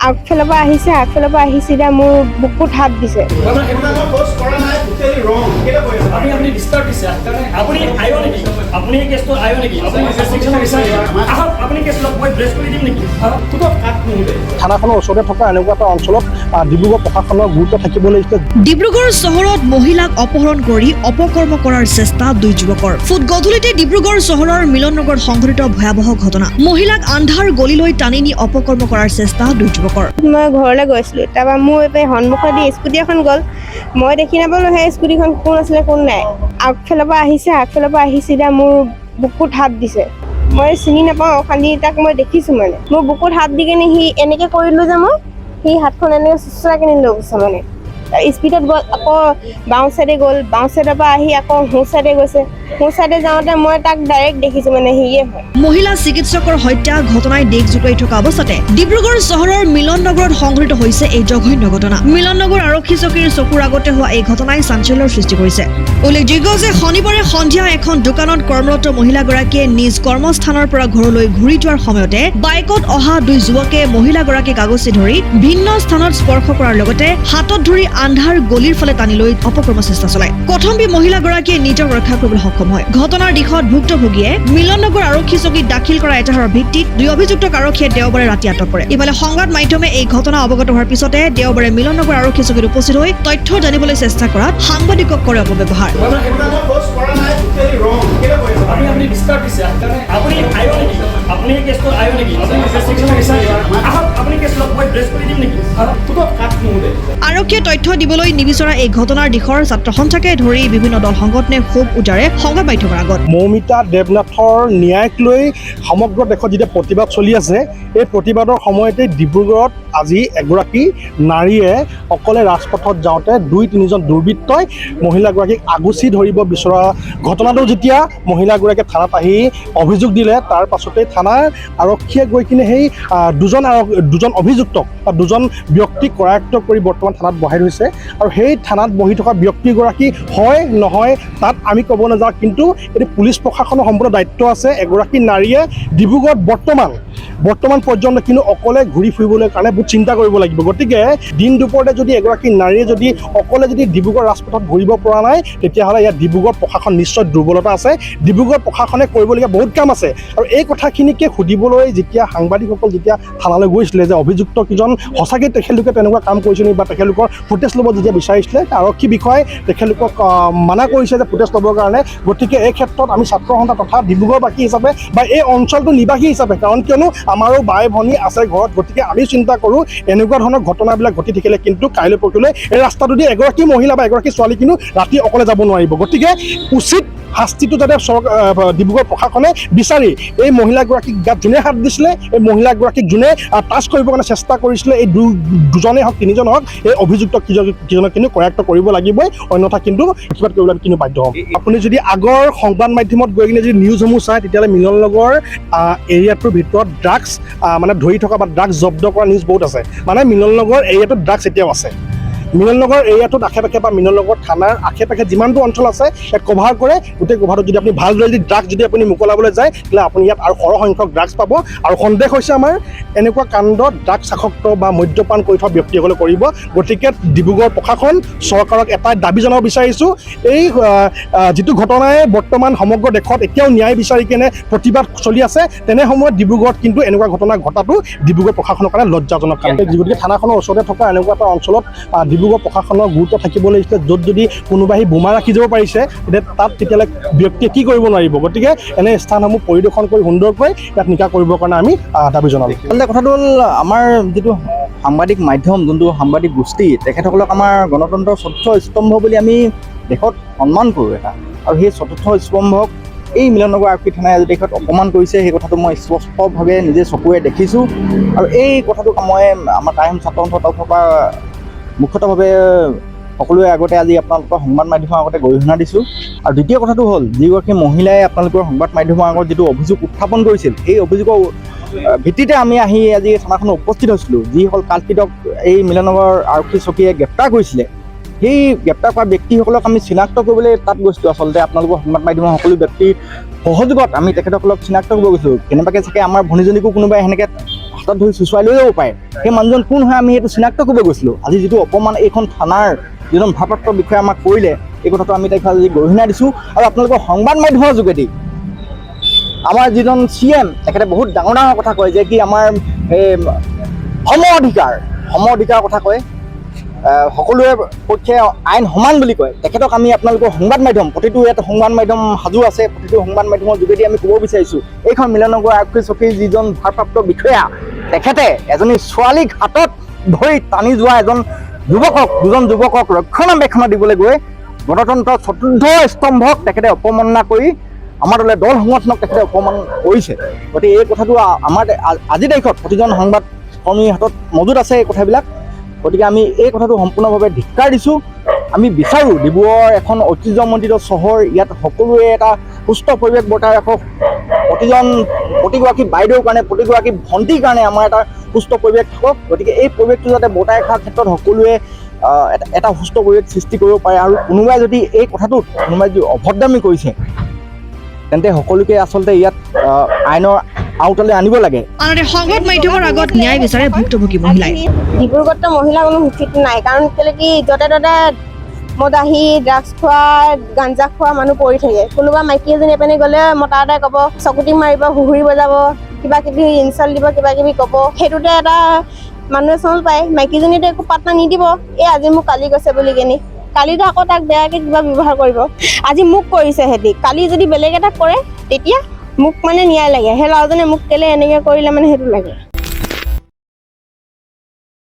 আগফালৰ পৰা আহিছে এতিয়া মোৰ বুকুত হাত দিছে। থানাখনৰ ওচৰতে থকা এনেকুৱা এটা অঞ্চলত ডিব্ৰুগড় প্ৰশাসনৰ গুৰুত্ব থাকিব লাগিছে। ডিব্ৰুগড় চহৰত মহিলাক অপহৰণ কৰি অপকৰ্ম কৰাৰ চেষ্টা দুই যুৱকৰ। ফুট গধূলিতে ডিব্ৰুগড় চহৰৰ মিলন নগৰত সংঘটিত ভয়াৱহ ঘটনা। মহিলাক আন্ধাৰ গলিলৈ টানি নি অপকৰ্ম কৰাৰ চেষ্টা দুই যুৱকৰ। মই ঘৰলৈ গৈছিলো, তাৰপৰা মোৰ সন্মুখেদি স্কুটি এখন গ'ল, মই দেখি নাপালো সেই স্কুটিখন কোন আছিলে কোন নাই। আগফালৰ পৰা আহিছে এতিয়া মোৰ বুকুত হাত দিছে। মই চিনি নাপাওঁ, খালি তাক মই দেখিছো মানে মোৰ বুকুত হাত দি কিনে সি এনেকে কৰিলো যে মই সি হাতখন এনেকে চুচৰা কিনে লৈ গৈছে মানে। স্পীডত গ'ল, আকৌ বাওঁ চাইডে গ'ল, বাওঁ চাইডৰ পৰা আহি আকৌ সোঁ চাইডে গৈছে। সোঁ চাইডে যাওঁতে মই তাক ডাইৰেক্ট দেখিছো মানে সিয়ে হয়। মহিলা চিকিৎসকৰ হত্যা ঘটনাই দেশ জোকাৰি থকা অৱস্থাতে ডিব্ৰুগড় চহৰৰ মিলন নগৰত সংঘটিত হৈছে এই জঘন্য ঘটনা। মিলন নগৰ আৰক্ষী চকীৰ চকুৰ আগতে হোৱা এই ঘটনাই চাঞ্চল্যৰ সৃষ্টি কৰিছে। উল্লেখযোগ্য যে শনিবাৰে সন্ধিয়া এখন দোকানত কৰ্মৰত মহিলাগৰাকীয়ে নিজ কৰ্মস্থানৰ পৰা ঘৰলৈ ঘূৰি যোৱাৰ সময়তে বাইকত অহা দুই যুৱকে মহিলাগৰাকীক আগচি ধৰি ভিন্ন স্থানত স্পৰ্শ কৰাৰ লগতে হাতত ধৰি আন্ধাৰ গলিৰ ফালে টানি লৈ অপকৰ্ম চেষ্টা চলায়। কথম্বি মহিলাগৰাকীয়ে নিজক ৰক্ষা কৰিবলৈ সক্ষম হয়। ঘটনাৰ দিশত ভুক্তভোগীয়ে মিলন নগৰ আৰক্ষী চকীত দাখিল কৰা এজাহাৰৰ ভিত্তিত দুই অভিযুক্তক আৰক্ষীয়ে দেওবাৰে ৰাতি আটক কৰে। ইফালে সংবাদ মাধ্যমে এই ঘটনা অৱগত হোৱাৰ পিছতে দেওবাৰে মিলন নগৰ আৰক্ষী চকীত উপস্থিত হৈ তথ্য জানিবলৈ চেষ্টা কৰাত সাংবাদিকক কৰে অপব্যৱহাৰ। আৰক্ষীয়ে তথ্য দিবলৈ নিবিচৰা এই ঘটনাৰ দিশৰ ছাত্ৰ সন্থাকে ধৰি বিভিন্ন দল সংগঠনে ক্ষোভ উজাৰে সংবাদ মাধ্যমৰ আগত। মৌমিতা দেৱনাথৰ ন্যায়ক লৈ সমগ্ৰ দেশত যেতিয়া প্ৰতিবাদ চলি আছে, এই প্ৰতিবাদৰ সময়তে ডিব্ৰুগড়ত আজি এগৰাকী নাৰীয়ে অকলে ৰাজপথত যাওঁতে 2-3জন দুৰ্বৃত্তই মহিলাগৰাকীক আগচি ধৰিব বিচৰা ঘটনাটো যেতিয়া মহিলাগৰাকীয়ে থানাত আহি অভিযোগ দিলে, তাৰ পাছতেই থানাৰ আৰক্ষীয়ে গৈ কিনে সেই দুজন অভিযুক্তক বা দুজন ব্যক্তিক কৰায়ত্ব কৰি বৰ্তমান থানাত বহাই থৈছে। আৰু সেই থানাত বহি থকা ব্যক্তিগৰাকী হয় নহয় তাত আমি ক'ব নাযাওঁ, কিন্তু এইটো পুলিচ প্ৰশাসনৰ সম্পূৰ্ণ দায়িত্ব আছে। এগৰাকী নাৰীয়ে ডিব্ৰুগড়ত বৰ্তমান পৰ্যন্ত কিন্তু অকলে ঘূৰি ফুৰিবলৈ কাৰণে বহুত চিন্তা কৰিব লাগিব। গতিকে দিন দুপৰতে যদি এগৰাকী নাৰীয়ে যদি অকলে যদি ডিব্ৰুগড় ৰাজপথত ঘূৰিব পৰা নাই, তেতিয়াহ'লে ইয়াত ডিব্ৰুগড় প্ৰশাসন নিশ্চয় দুৰ্বলতা আছে। ডিব্ৰুগড় প্ৰশাসনে কৰিবলগীয়া বহুত কাম আছে। আৰু এই কথাখিনিকে সুধিবলৈ যেতিয়া সাংবাদিকসকল যেতিয়া থানালৈ গৈছিলে যে অভিযুক্ত কেইজন সঁচাকৈ তেখেতলোকে তেনেকুৱা কাম কৰিছে নেকি বা তেখেতলোকৰ ফুটেজ ল'ব যেতিয়া বিচাৰিছিলে, আৰক্ষী বিষয়াই তেখেতলোকক মানা কৰিছে যে ফুটেজ ল'বৰ কাৰণে। গতিকে এই ক্ষেত্ৰত আমি ছাত্ৰ সন্থা তথা ডিব্ৰুগড়বাসী হিচাপে বা এই অঞ্চলটোৰ নিবাসী হিচাপে, কাৰণ কিয়নো আমাৰো বাই ভনী আছে ঘৰত, গতিকে আমি চিন্তা কৰোঁ এনেকুৱা ধৰণৰ ঘটনাবিলাক ঘটি থাকিলে কিন্তু কাইলৈ পৰহিলৈ এই ৰাস্তাটো দি এগৰাকী মহিলা বা এগৰাকী ছোৱালী কিন্তু ৰাতি অকলে যাব নোৱাৰিব। গতিকে উচিত শাস্তিটো যাতে ডিব্ৰুগড় প্ৰশাসনে বিচাৰি এই মহিলাগৰাকীক গাত যোনে হাত দিছিলে, এই মহিলাগৰাকীক যোনে টাচ কৰিবৰ কাৰণে চেষ্টা কৰিছিলে, এই দুজনেই হওক 3জন হওক, এই অভিযুক্ত কিজনক কিন্তু কৰায়ত্ব কৰিব লাগিবই, অন্যথা কিন্তু প্ৰতিবাদ কৰিবলৈ কিন্তু বাধ্য হ'ম। আপুনি যদি আগৰ সংবাদ মাধ্যমত গৈ কিনে যদি নিউজসমূহ চায়, তেতিয়াহ'লে মিলন নগৰ এৰিয়াটোৰ ভিতৰত ড্ৰাগছ মানে ধৰি থকা বা ড্ৰাগছ জব্দ কৰা নিউজ বহুত আছে। মানে মিলন নগৰ এৰিয়াটোত ড্ৰাগছ এতিয়াও আছে। মিলন নগৰ এৰিয়াটোত আশে পাশে বা মিলন নগৰ থানাৰ আশে পাশে যিমানটো অঞ্চল আছে ইয়াত কভাৰ কৰে। গোটেই কভাৰটোত যদি আপুনি ভালদৰে যদি ড্ৰাগছ যদি আপুনি মোকলাবলৈ যায়, তেতিয়াহ'লে আপুনি ইয়াত আৰু সৰহ সংখ্যক ড্ৰাগছ পাব। আৰু সন্দেহ হৈছে আমাৰ এনেকুৱা কাণ্ডত ড্ৰাগছ আসক্ত বা মদ্যপান কৰি থকা ব্যক্তিসকলে কৰিব। গতিকে ডিব্ৰুগড় প্ৰশাসন চৰকাৰক এটাই দাবী জনাব বিচাৰিছোঁ, এই যিটো ঘটনাই বৰ্তমান সমগ্ৰ দেশত এতিয়াও ন্যায় বিচাৰি কেনে প্ৰতিবাদ চলি আছে, তেনে সময়ত ডিব্ৰুগড়ত কিন্তু এনেকুৱা ঘটনা ঘটাটো ডিব্ৰুগড় প্ৰশাসনৰ কাৰণে লজ্জাজনক কাম। গতিকে থানাখনৰ ওচৰতে থকা এনেকুৱা এটা অঞ্চলত ডিব্ৰুগড় প্ৰশাসনৰ গুৰুত্ব থাকিব লাগিছিলে, য'ত যদি কোনোবাই বোমা ৰাখি যাব পাৰিছে, তেতিয়াহ'লে ব্যক্তিয়ে কি কৰিব নোৱাৰিব। গতিকে এনে স্থানসমূহ পৰিদৰ্শন কৰি সুন্দৰকৈ ইয়াত নিকা কৰিবৰ কাৰণে আমি দাবী জনালোঁ। কথাটো হ'ল আমাৰ যিটো সাংবাদিক মাধ্যম, যোনটো সাংবাদিক গোষ্ঠী, তেখেতসকলক আমাৰ গণতন্ত্ৰৰ চতুৰ্থ স্তম্ভ বুলি আমি দেশত সন্মান কৰোঁ এটা। আৰু সেই চতুৰ্থ স্তম্ভক এই মিলন নগৰ আৰক্ষী থানাই আজি দেশত অপমান কৰিছে, সেই কথাটো মই স্পষ্টভাৱে নিজে চকুৰে দেখিছোঁ। আৰু এই কথাটোক মই আমাৰ টাইম ছাত্ৰ সন্থাৰ তৰফৰ পৰা মুখ্যতভাৱে সকলোৱে আগতে আজি আপোনালোকৰ সংবাদ মাধ্যমৰ আগতে গৰিহণা দিছোঁ। আৰু দ্বিতীয় কথাটো হ'ল, যিগৰাকী মহিলাই আপোনালোকৰ সংবাদ মাধ্যমৰ আগত যিটো অভিযোগ উত্থাপন কৰিছিল, এই অভিযোগৰ ভিত্তিতে আমি আহি আজি থানাখনত উপস্থিত হৈছিলোঁ। যিসকল কাল্পিতক এই মিলন নগৰ আৰক্ষী চকীয়ে গ্ৰেপ্তাৰ কৰিছিলে, সেই গ্ৰেপ্তাৰ কৰা ব্যক্তিসকলক আমি চিনাক্ত কৰিবলৈ তাত গৈছিলোঁ। আচলতে আপোনালোকৰ সংবাদ মাধ্যমৰ সকলো ব্যক্তিৰ সহযোগত আমি তেখেতসকলক চিনাক্ত কৰিব গৈছোঁ। কেনেবাকৈ চাগে আমাৰ ভনীজনীকো কোনোবাই সেনেকৈ হাতত ধৰি চুচুৱাই লৈ যাব পাৰে। সেই মানুহজন কোন হয় আমি সেইটো চিনাক্ত কৰিব গৈছিলোঁ। আজি যিটো অপমান এইখন থানাৰ যিজন ভাৰপ্ৰাপ্ত বিষয়া আমাক কৰিলে, এই কথাটো আমি তেখেতক আজি গৰিহণা দিছোঁ। আৰু আপোনালোকৰ সংবাদ মাধ্যমৰ যোগেদি আমাৰ যিজন CM তেখেতে বহুত ডাঙৰ ডাঙৰ কথা কয় যে কি আমাৰ সম অধিকাৰ কথা কয়, সকলোৰে পক্ষে আইন সমান বুলি কয়। তেখেতক আমি আপোনালোকৰ সংবাদ মাধ্যম, প্ৰতিটো ইয়াত সংবাদ মাধ্যম সাজু আছে, প্ৰতিটো সংবাদ মাধ্যমৰ যোগেদি আমি ক'ব বিচাৰিছোঁ, এইখন মিলননগৰ আৰক্ষী চকীৰ যিজন ভাৰপ্ৰাপ্ত বিষয়া তেখেতে এজনী ছোৱালীক হাতত ধৰি টানি যোৱা দুজন যুৱকক ৰক্ষণাবেক্ষণ দিবলৈ গৈ গণতন্ত্ৰৰ চতুৰ্থ স্তম্ভক তেখেতে অপমাননা কৰি আমাৰ দল সংগঠনক তেখেতে অপমান কৰিছে। গতিকে এই কথাটো আমাৰ আজিৰ তাৰিখত প্ৰতিজন সংবাদ কৰ্মীৰ হাতত মজুত আছে এই কথাবিলাক। গতিকে আমি এই কথাটো সম্পূৰ্ণভাৱে ধিক্কাৰ দিছোঁ। আমি বিচাৰোঁ ডিব্ৰুগড় এখন ঐতিহ্যমণ্ডিত চহৰ, ইয়াত সকলোৱে এটা সুস্থ পৰিৱেশ বৰ্তাই ৰাখক। প্ৰতিগৰাকী বাইদেউৰ কাৰণে, প্ৰতিগৰাকী ভণ্টিৰ কাৰণে আমাৰ এটা সুস্থ পৰিৱেশ থাকক। গতিকে এই পৰিৱেশটো যাতে বৰ্তাই ৰখাৰ ক্ষেত্ৰত সকলোৱে এটা সুস্থ পৰিৱেশ সৃষ্টি কৰিব পাৰে। আৰু কোনোবাই যদি এই কথাটোত অভদ্ৰামি কৰিছে তেন্তে সকলোকে আচলতে ইয়াত আইনৰ আওতালৈ আনিব লাগে। আনহাতে সংবাদ মাধ্যমৰ আগত ন্যায় বিচাৰে ভুক্তভোগী মহিলাই। ডিব্ৰুগড়ত মহিলা কোনো শিক্ষিত নাই, কাৰণ কেলৈ কি য'তে ত'তে মদাহী, ড্ৰাগছ খোৱা, গাঞ্জা খোৱা মানুহ পৰি থাকে। কোনোবা মাইকী এজনী এপিনে গ'লে মতা এটাই ক'ব, চকুটি মাৰিব, হুহুৰি বজাব, কিবা কিবি ইনচাল্ট দিব, কিবা কিবি ক'ব। সেইটোতে এটা মানুহে চল পায়, মাইকীজনীতো একো পাত্তা নিদিব। এই আজি মোক কালি কৈছে বুলি কেনি, কালিতো আকৌ তাক বেয়াকৈ কিবা ব্যৱহাৰ কৰিব। আজি মোক কৰিছে সিহঁতি, কালি যদি বেলেগ এটাক কৰে তেতিয়া মোক মানে ন্যায় লাগে। সেই ল'ৰাজনে মোক কেলে এনেকৈ কৰিলে মানে সেইটো লাগে।